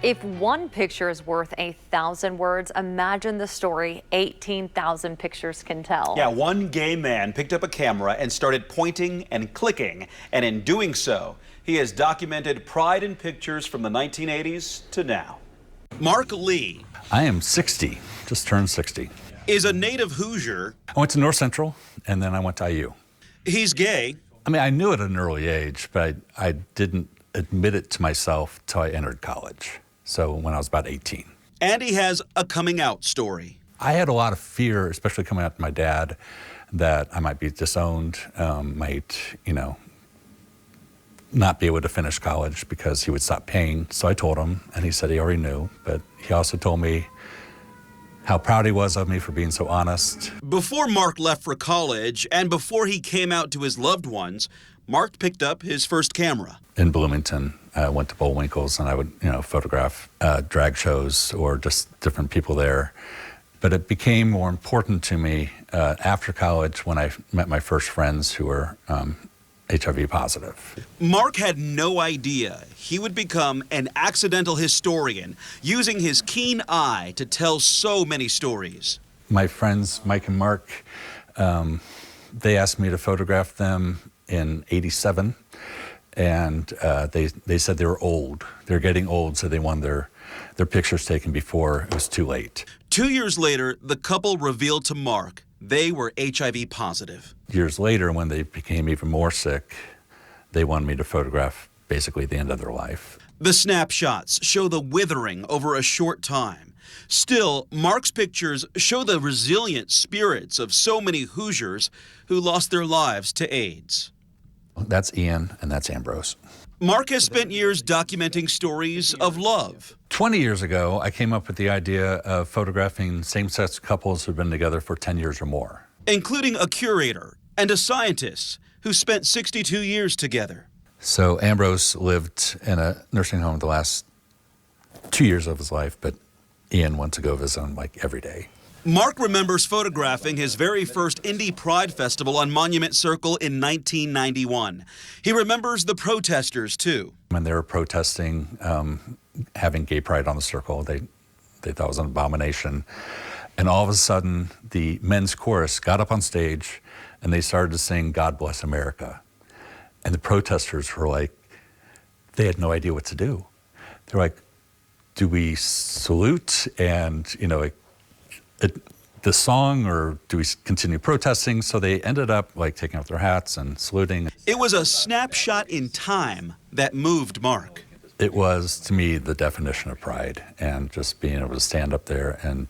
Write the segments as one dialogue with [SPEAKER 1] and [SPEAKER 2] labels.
[SPEAKER 1] If one picture is worth 1,000 words, imagine the story 18,000 pictures can tell.
[SPEAKER 2] Yeah, one gay man picked up a camera and started pointing and clicking, and in doing so, he has documented pride in pictures from the 1980s to now. Mark Lee.
[SPEAKER 3] I am 60, just turned 60.
[SPEAKER 2] Is a native Hoosier.
[SPEAKER 3] I went to North Central, and then I went to IU.
[SPEAKER 2] He's gay.
[SPEAKER 3] I mean, I knew it at an early age, but I didn't admit it to myself till I entered college. So when I was about 18.
[SPEAKER 2] And he has a coming out story.
[SPEAKER 3] I had a lot of fear, especially coming out to my dad, that I might be disowned, might, not be able to finish college because he would stop paying. So I told him, and he said he already knew, but he also told me how proud he was of me for being so honest.
[SPEAKER 2] Before Mark left for college and before he came out to his loved ones, Mark picked up his first camera.
[SPEAKER 3] In Bloomington, I went to Bullwinkle's and I would, photograph drag shows or just different people there. But it became more important to me after college when I met my first friends who were HIV positive.
[SPEAKER 2] Mark had no idea he would become an accidental historian, using his keen eye to tell so many stories.
[SPEAKER 3] My friends, Mike and Mark, they asked me to photograph them in '87, and they said they were old. They're getting old, so they wanted their pictures taken before it was too late.
[SPEAKER 2] 2 years later, the couple revealed to Mark they were HIV positive.
[SPEAKER 3] Years later, when they became even more sick, they wanted me to photograph basically the end of their life.
[SPEAKER 2] The snapshots show the withering over a short time. Still, Mark's pictures show the resilient spirits of so many Hoosiers who lost their lives to AIDS.
[SPEAKER 3] That's Ian, and that's Ambrose.
[SPEAKER 2] Mark has spent years documenting stories of love.
[SPEAKER 3] 20 years ago, I came up with the idea of photographing same-sex couples who've been together for 10 years or more.
[SPEAKER 2] Including a curator and a scientist who spent 62 years together.
[SPEAKER 3] So Ambrose lived in a nursing home the last 2 years of his life, but Ian went to go visit him like every day.
[SPEAKER 2] Mark remembers photographing his very first Indie Pride Festival on Monument Circle in 1991. He remembers the protesters, too.
[SPEAKER 3] When they were protesting having gay pride on the circle, they thought it was an abomination. And all of a sudden, the men's chorus got up on stage, and they started to sing God Bless America. And the protesters were like, they had no idea what to do. They're like, do we salute and, the song, or do we continue protesting? So they ended up like taking off their hats and saluting.
[SPEAKER 2] It was a snapshot in time that moved Mark.
[SPEAKER 3] It was, to me, the definition of pride, and just being able to stand up there and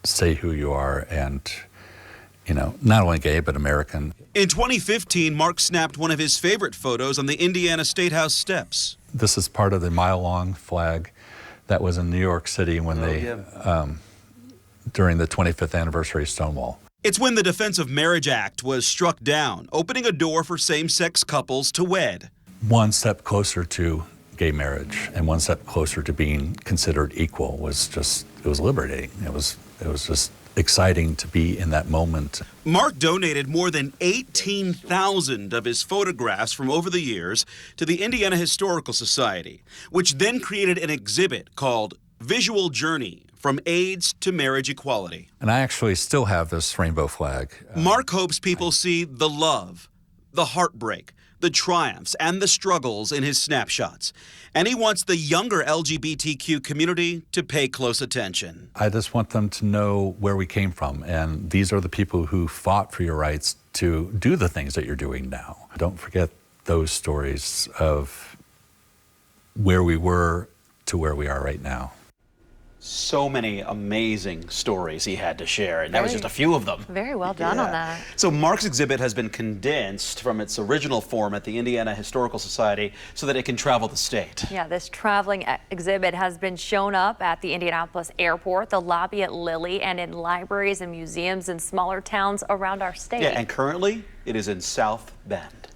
[SPEAKER 3] say who you are, and, not only gay, but American.
[SPEAKER 2] In 2015, Mark snapped one of his favorite photos on the Indiana State House steps.
[SPEAKER 3] This is part of the mile-long flag that was in New York City when during the 25th anniversary of Stonewall.
[SPEAKER 2] It's when the Defense of Marriage Act was struck down, opening a door for same-sex couples to wed.
[SPEAKER 3] One step closer to gay marriage and one step closer to being considered equal was it was liberating. It was just exciting to be in that moment.
[SPEAKER 2] Mark donated more than 18,000 of his photographs from over the years to the Indiana Historical Society, which then created an exhibit called Visual Journey: From AIDS to Marriage Equality.
[SPEAKER 3] And I actually still have this rainbow flag.
[SPEAKER 2] Mark hopes people see the love, the heartbreak, the triumphs, and the struggles in his snapshots. And he wants the younger LGBTQ community to pay close attention.
[SPEAKER 3] I just want them to know where we came from, and these are the people who fought for your rights to do the things that you're doing now. Don't forget those stories of where we were to where we are right now.
[SPEAKER 2] So many amazing stories he had to share, and that was just a few of them.
[SPEAKER 1] Very well done on that.
[SPEAKER 2] So Mark's exhibit has been condensed from its original form at the Indiana Historical Society so that it can travel the state.
[SPEAKER 1] Yeah, this traveling exhibit has been shown up at the Indianapolis Airport, the lobby at Lilly, and in libraries and museums in smaller towns around our state.
[SPEAKER 2] Yeah, and currently it is in South Bend.